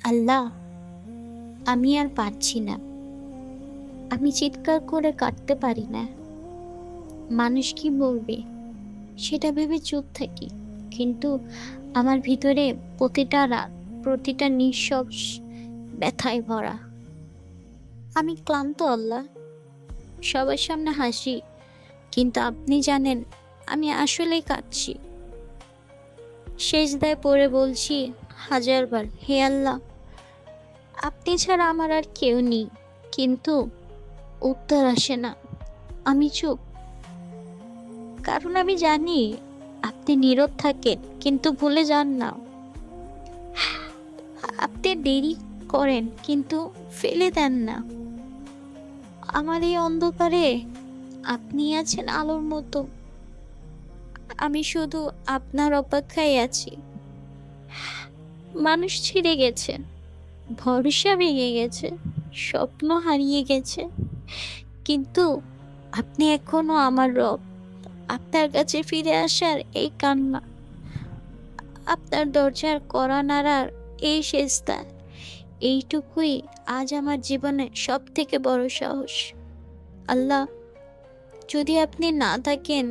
আল্লাহ, আমি আর পারছি না। আমি চিৎকার করে কাঁদতে পারি না। মানুষ কি বলবে সেটা ভেবে চুপ থাকি। কিন্তু আমার ভিতরে প্রতিটা রাত, প্রতিটা নিঃশ্বাস ব্যথায় ভরা। আমি ক্লান্ত আল্লাহ। সবার সামনে হাসি, কিন্তু আপনি জানেন আমি আসলেই কাঁদছি। সেজদায় পড়ে বলছি হাজারবার, হে আল্লাহ, আপনি ছাড়া আমার আর কেউ নেই। কিন্তু উত্তর আসে না। আমি চুপ, কারণ আমি জানি আপনি নীরব থাকেন কিন্তু ভুলে যান না। আপনি দেরি করেন কিন্তু ফেলে দেন না। আমার এই অন্ধকারে আপনি আছেন আলোর মতো। আমি শুধু আপনার অপেক্ষায় আছি। মানুষ ছিঁড়ে গেছে, ভরসা ভেঙে গেছে, স্বপ্ন হারিয়ে গেছে, কিন্তু আপনি এখনো আমার রব। আপনার কাছে ফিরে আসার এই কান্না, আপনার দরজার কড়া নাড়ার এই সেজদা, এইটুকুই আজ আমার জীবনের সব থেকে বড় সাহস। আল্লাহ, যদি আপনি না থাকেন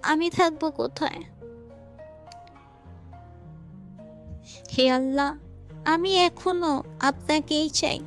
আমি থাকবো কোথায়? হে আল্লাহ, আমি এখনো আপনাকেই চাই।